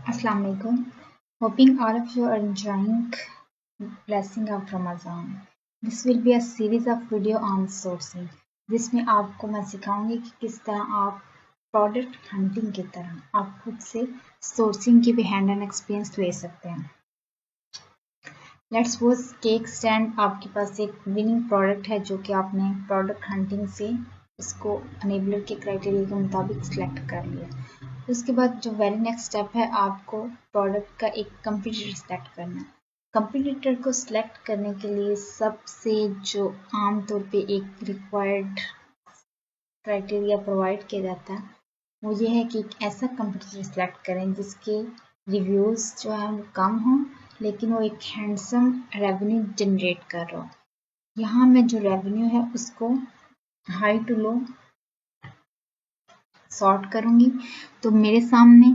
Assalamu alaikum. Hoping all of you are enjoying blessing of Ramadan. This will be a series of video on sourcing, जिसमें आपको मैं सिखाऊंगी कि किस तरह आप प्रोडक्ट हंटिंग की तरह आप खुद से सोर्सिंग की भी हैंड एंड एक्सपीरियंस ले सकते हैं। लेट्स सपोज केक स्टैंड आपके पास एक विनिंग प्रोडक्ट है जो कि आपने प्रोडक्ट हंटिंग से इसको अनेबलर के क्राइटेरिया के मुताबिक सिलेक्ट कर लिया। उसके बाद जो वेरी नेक्स्ट स्टेप है, आपको प्रोडक्ट का एक कंपटीटर सेलेक्ट करना है। कंपटीटर को सिलेक्ट करने के लिए सबसे जो आमतौर पे एक रिक्वायर्ड क्राइटेरिया प्रोवाइड किया जाता है वो ये है कि एक ऐसा कंपटीटर सेलेक्ट करें जिसके रिव्यूज़ जो है वो कम हों लेकिन वो एक हैंडसम रेवेन्यू जनरेट कर रहा हो। यहाँ मैं जो रेवेन्यू है उसको हाई टू लो सॉर्ट करूँगी। तो मेरे सामने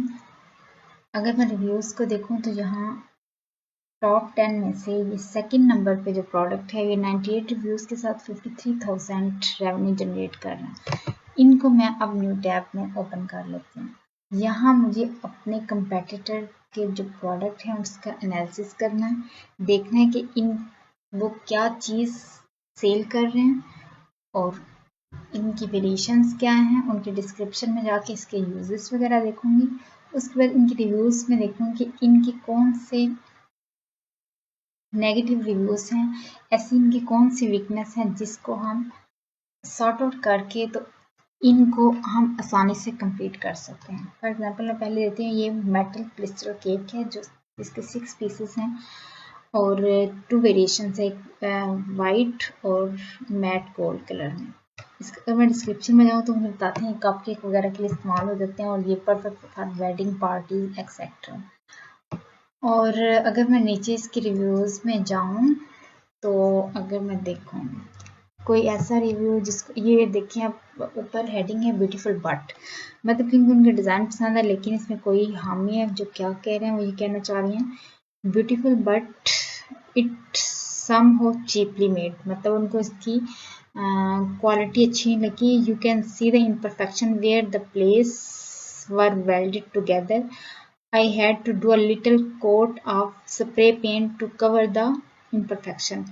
अगर मैं रिव्यूज़ को देखूँ तो यहाँ टॉप 10 में से ये सेकंड नंबर पे जो प्रोडक्ट है ये 98 रिव्यूज़ के साथ 53,000 रेवेन्यू जनरेट कर रहा है। इनको मैं अब न्यू टैब में ओपन कर लेती हूँ। यहाँ मुझे अपने कंपेटिटर के जो प्रोडक्ट है उसका एनालिसिस करना है, देखना है कि वो क्या चीज़ सेल कर रहे हैं और इनकी वेरिएशंस क्या हैं। उनके डिस्क्रिप्शन में जाके इसके यूजेस वगैरह देखूंगी। उसके बाद इनके रिव्यूज़ में देखूंगी कि इनके कौन से नेगेटिव रिव्यूज़ हैं, ऐसी इनकी कौन सी वीकनेस है जिसको हम सॉर्ट आउट करके तो इनको हम आसानी से कंप्लीट कर सकते हैं। फॉर एग्जांपल मैं पहले देती हूँ, ये मेटल क्रिस्टल केक है जो इसके 6 पीसेस हैं और 2 वेरिएशंस है, एक वाइट और मैट गोल्ड कलर में। इसका अगर मैं डिस्क्रिप्शन में जाऊँ तो मुझे बताते हैं कप केक वगैरह के लिए इस्तेमाल हो जाते हैं और ये perfect for wedding party etcetera. और अगर मैं नीचे इसके रिव्यूज़ में जाऊँ तो अगर मैं देखूँ कोई ऐसा रिव्यू जिसको ये देखिए आप ऊपर हेडिंग है ब्यूटीफुल बट, मतलब कि उनका डिज़ाइन पसंद है लेकिन इसमें कोई खामी है। जो क्या कह रहे हैं वो ये कहना चाह रही हैं ब्यूटीफुल बट इट सम हो चीपली मेड, मतलब उनको इसकी क्वालिटी अच्छी नहीं लगी। You can see the imperfection where the place were welded together. I had to do a little coat of spray paint to cover the imperfection।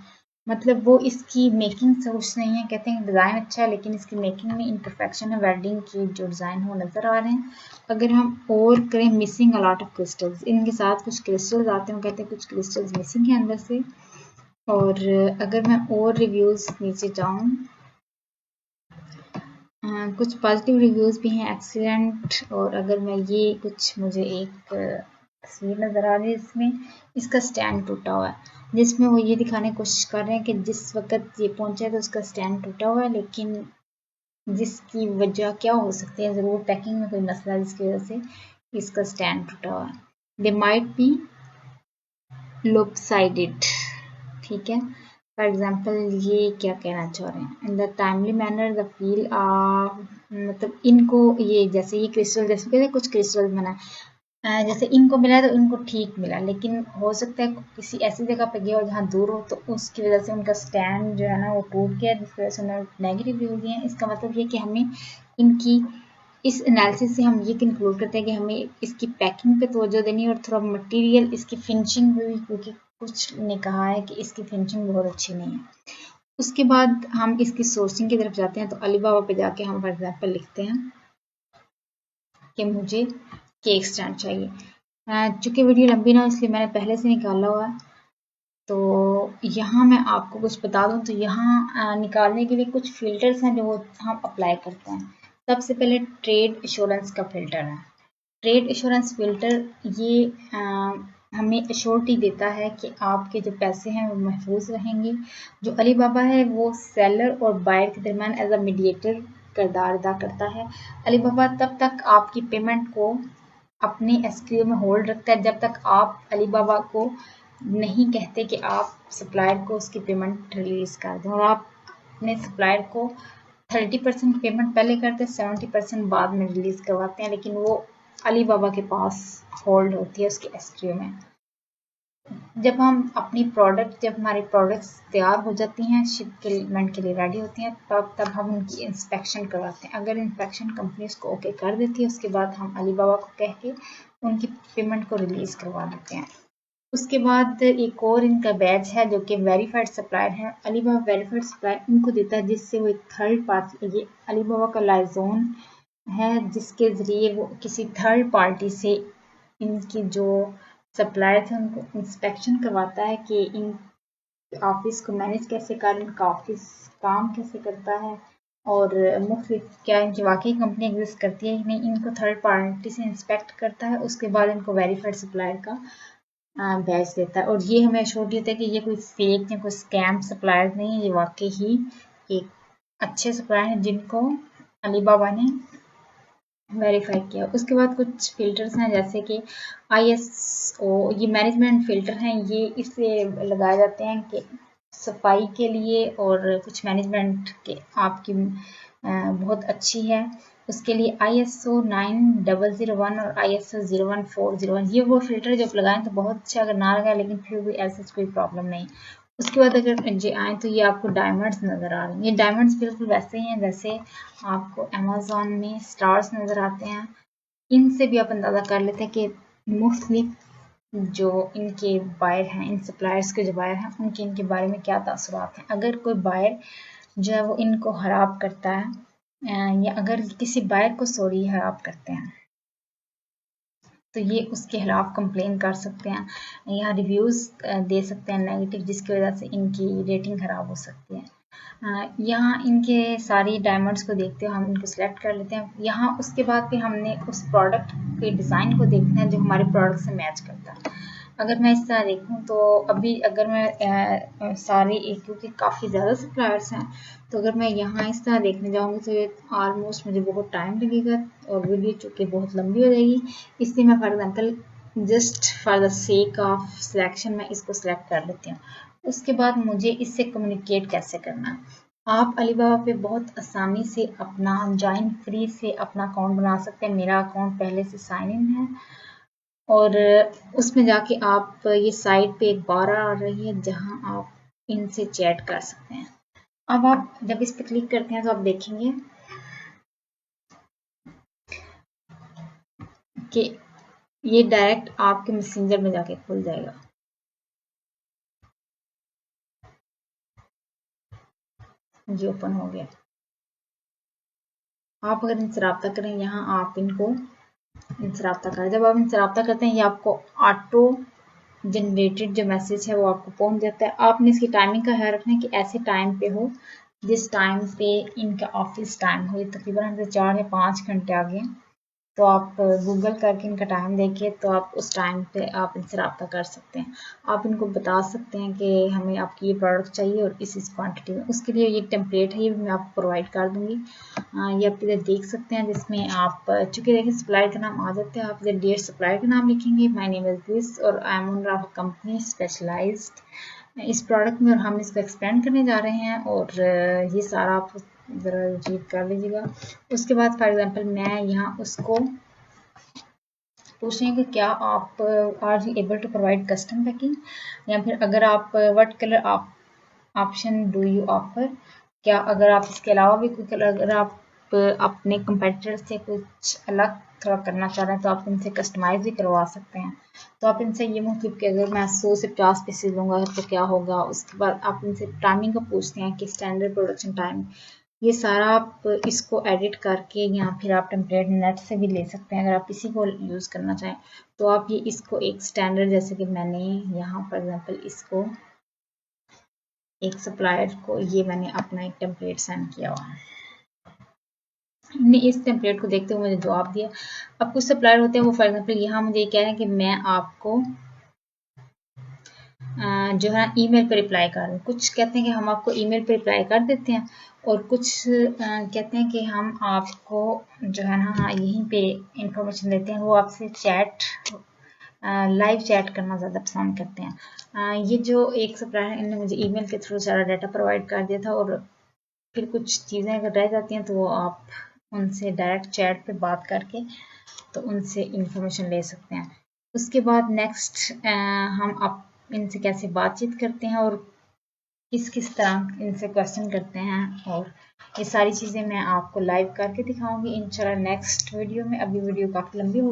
मतलब वो इसकी मेकिंग सोच नहीं है, कहते हैं डिज़ाइन अच्छा है लेकिन इसकी मेकिंग में इम्परफेक्शन है, वेल्डिंग की जो डिज़ाइन हो नज़र आ रहे हैं। अगर हम और करें missing a lot of crystals, इनके साथ कुछ क्रिस्टल्स आते हैं, कहते हैं कुछ क्रिस्टल्स मिसिंग है अंदर से। और अगर मैं और रिव्यूज़ नीचे जाऊँ, कुछ पॉजिटिव रिव्यूज़ भी हैं एक्सीलेंट। और अगर मैं ये कुछ मुझे एक तस्वीर नज़र आ रही है इसमें इसका स्टैंड टूटा हुआ है, जिसमें वो ये दिखाने की कोशिश कर रहे हैं कि जिस वक्त ये पहुंचा है तो उसका स्टैंड टूटा हुआ है, लेकिन जिसकी वजह क्या हो सकती है, ज़रूर पैकिंग में कोई मसला है जिसकी वजह से इसका स्टैंड टूटा हुआ है। दे माइट बी लोपसाइडेड, ठीक है। फॉर एग्जाम्पल ये क्या कहना चाह रहे हैं, in the timely manner the feel, मतलब इनको ये जैसे ये क्रिस्टल जैसे कहते हैं कुछ क्रिस्टल बना जैसे इनको मिला तो इनको ठीक मिला, लेकिन हो सकता है किसी ऐसी जगह पे गया हो जहाँ दूर हो तो उसकी वजह से उनका स्टैंड जो है ना वो टूट गया, जिसकी वजह से उन्होंने नेगेटिव रिव्यू दिए हैं। इसका मतलब ये कि हमें इनकी इस एनालिसिस से हम ये कंक्लूड करते हैं कि हमें इसकी पैकिंग पे तवज्जो देनी है और थोड़ा मटेरियल इसकी फिनिशिंग भी, क्योंकि कुछ ने कहा है कि इसकी फिनिशिंग बहुत अच्छी नहीं है। उसके बाद हम इसकी सोर्सिंग की तरफ जाते हैं तो अलीबाबा पे जाके हम फॉर एग्जाम्पल लिखते हैं कि मुझे केक स्टैंड चाहिए। चूँकि वीडियो लंबी ना इसलिए मैंने पहले से निकाला हुआ है, तो यहाँ मैं आपको कुछ बता दूँ तो यहाँ निकालने के लिए कुछ फ़िल्टर्स हैं जो हम अप्लाई करते हैं। सबसे पहले ट्रेड एश्योरेंस का फ़िल्टर है। ट्रेड एश्योरेंस फ़िल्टर ये हमें एश्योरिटी देता है कि आपके जो पैसे हैं वो महफूज रहेंगे। जो अलीबाबा है वो सेलर और बायर के दरमियान एज अ मीडिएटर किरदार अदा करता है। अलीबाबा तब तक आपकी पेमेंट को अपने एसक्यू में होल्ड रखता है जब तक आप अलीबाबा को नहीं कहते कि आप सप्लायर को उसकी पेमेंट रिलीज़ कर दें, और आप अपने सप्लायर को 30% पेमेंट पहले करते हैं, 70% बाद में रिलीज़ करवाते हैं, लेकिन वो अलीबाबा के पास होल्ड होती है उसके एसक्यू में। जब हमारी प्रोडक्ट्स तैयार हो जाती हैं, शिपमेंट के लिए रेडी होती हैं, तब हम उनकी इंस्पेक्शन करवाते हैं। अगर इंस्पेक्शन कंपनी उसको ओके कर देती है उसके बाद हम अलीबाबा को कह के उनकी पेमेंट को रिलीज करवा देते हैं। उसके बाद एक और इनका बैच है जो कि वेरीफाइड सप्लायर है। अलीबाबा वेरीफाइड सप्लायर इनको देता है जिससे वो एक थर्ड पार्टी, ये अलीबाबा का लाइजोन है जिसके ज़रिए वो किसी थर्ड पार्टी से इनकी जो सप्लायर थे उनको इंस्पेक्शन करवाता है कि इन ऑफिस को मैनेज कैसे कर, इनका ऑफिस काम कैसे करता है और मुख्तलिफ क्या इनकी वाकई कंपनी एग्जिस्ट करती है कि नहीं, इनको थर्ड पार्टी से इंस्पेक्ट करता है। उसके बाद इनको वेरीफाइड सप्लायर का बैच देता है और ये हमें श्योर देता है कि ये कोई फेक या कोई स्कैम सप्लायर नहीं है, ये वाकई ही एक अच्छे सप्लायर हैं जिनको अलीबाबा ने वेरीफाई किया। उसके बाद कुछ फिल्टर्स हैं जैसे कि ISO, ये मैनेजमेंट फिल्टर हैं, ये इसलिए लगाए जाते हैं कि सफाई के लिए और कुछ मैनेजमेंट के आपकी बहुत अच्छी है उसके लिए। ISO 9001 और ISO 01401 ये वो फिल्टर जब लगाएं तो बहुत अच्छा, अगर ना लगाए लेकिन फिर भी ऐसा कोई प्रॉब्लम नहीं। उसके बाद अगर ये आए तो ये आपको डायमंड्स नज़र आ रहे हैं। ये डायमंड्स बिल्कुल वैसे ही हैं जैसे आपको अमेज़ॉन में स्टार्स नज़र आते हैं। इनसे भी आप अंदाज़ा कर लेते हैं कि मुख्तलिफ जो इनके बायर हैं, इन सप्लायर्स के जो बायर हैं उनके इनके बारे में क्या तासुरात हैं। अगर कोई बायर जो है वो इनको खराब करता है या अगर किसी बायर को सॉरी खराब करते हैं तो ये उसके खिलाफ कंप्लेन कर सकते हैं या रिव्यूज़ दे सकते हैं नेगेटिव, जिसकी वजह से इनकी रेटिंग ख़राब हो सकती है। यहाँ इनके सारी डायमंड्स को देखते हुए हम इनको सिलेक्ट कर लेते हैं। यहाँ उसके बाद भी हमने उस प्रोडक्ट के डिज़ाइन को देखना है जो हमारे प्रोडक्ट से मैच करता है। अगर मैं इस तरह देखूँ तो अभी अगर मैं सारे क्योंकि काफ़ी ज़्यादा सप्लायर्स हैं तो अगर मैं यहाँ इस तरह देखने जाऊँगी तो ये ऑलमोस्ट मुझे बहुत टाइम लगेगा और वीडियो चूँकि बहुत लंबी हो जाएगी, इसलिए मैं for example just for the sake of selection मैं इसको सिलेक्ट कर लेती हूँ। उसके बाद मुझे इससे कम्युनिकेट कैसे करना है। आप अलीबाबा पे बहुत आसानी से अपना जॉइन फ्री से अपना अकाउंट बना सकते हैं। मेरा अकाउंट पहले से साइन इन है और उसमें जाके आप ये साइट पे एक बार आ रही है जहां आप इनसे चैट कर सकते हैं। अब आप जब इस पर क्लिक करते हैं तो आप देखेंगे कि ये डायरेक्ट आपके मैसेंजर में जाके खुल जाएगा। ये ओपन हो गया। आप अगर इनसे रब्ता करें, यहाँ आप इनको इनसे रब्ता करें, जब आप इनसे रब्ता करते हैं ये आपको ऑटो जनरेटेड जो मैसेज है वो आपको पहुंच जाता है। आपने इसकी टाइमिंग का ख्याल रखना है कि ऐसे टाइम पे हो जिस टाइम पे इनका ऑफिस टाइम हो। ये तकरीबन हमसे 4 या 5 घंटे आगे, तो आप गूगल करके इनका टाइम देखिए तो आप उस टाइम पे आप इनसे रब्ता कर सकते हैं। आप इनको बता सकते हैं कि हमें आपकी ये प्रोडक्ट चाहिए और इस क्वांटिटी में। उसके लिए ये टेम्पलेट है, ये भी मैं आपको प्रोवाइड कर दूँगी। ये आप इधर देख सकते हैं जिसमें आप चूँकि देखिए सप्लायर का नाम आ जाता है, आप इधर डियर सप्लायर का नाम लिखेंगे, माय नेम इज़ दिस और I am owner of company specialized इस प्रोडक्ट में और हम इसको एक्सपेंड करने जा रहे हैं और ये सारा आप ज़रा रीड कर लीजिएगा। उसके बाद फॉर एग्जांपल मैं यहाँ उसको पूछें कि क्या आप are you able to provide custom packing, या फिर अगर आप व्हाट कलर आप ऑप्शन डू यू ऑफर, क्या अगर आप इसके अलावा भी कोई कलर अगर आप अपने कंपेटिटर से कुछ अलग थोड़ा करना चाह रहे हैं तो आप इनसे कस्टमाइज भी करवा सकते हैं। तो आप इनसे ये मतलब कि अगर मैं 100 से 50 पीसेज लूँगा तो क्या होगा। उसके बाद आप इनसे टाइमिंग का पूछते हैं कि स्टैंडर्ड प्रोडक्शन टाइम, ये सारा आप इसको एडिट करके या फिर आप टेम्पलेट नेट से भी ले सकते हैं। अगर आप इसी को यूज़ करना चाहें तो आप ये इसको एक स्टैंडर्ड, जैसे कि मैंने यहाँ फॉर एग्जांपल इसको एक सप्लायर को ये मैंने अपना एक टेम्पलेट सेंड किया हुआ है, हमने इस टेम्पलेट को देखते हुए मुझे जवाब दिया। अब कुछ सप्लायर होते हैं वो फॉर एग्जांपल यहाँ मुझे ये कह रहे हैं कि मैं आपको जो है ईमेल पर रिप्लाई कर रहे हैं। कुछ कहते हैं कि हम आपको ईमेल पर रिप्लाई कर देते हैं और कुछ कहते हैं कि हम आपको जो है ना यहीं पे इंफॉर्मेशन देते हैं। वो आपसे चैट लाइव चैट करना ज़्यादा पसंद करते हैं। ये जो एक सप्लायर है इन्होंने मुझे ईमेल के थ्रू सारा डाटा प्रोवाइड कर दिया था और फिर कुछ चीज़ें अगर रह जाती हैं तो वो आप उनसे डायरेक्ट चैट पे बात करके तो उनसे इंफॉर्मेशन ले सकते हैं। उसके बाद नेक्स्ट हम आप इनसे कैसे बातचीत करते हैं और किस किस तरह इनसे क्वेश्चन करते हैं और ये सारी चीज़ें मैं आपको लाइव करके दिखाऊंगी इंशाल्लाह नेक्स्ट वीडियो में। अभी वीडियो काफ़ी लंबी हो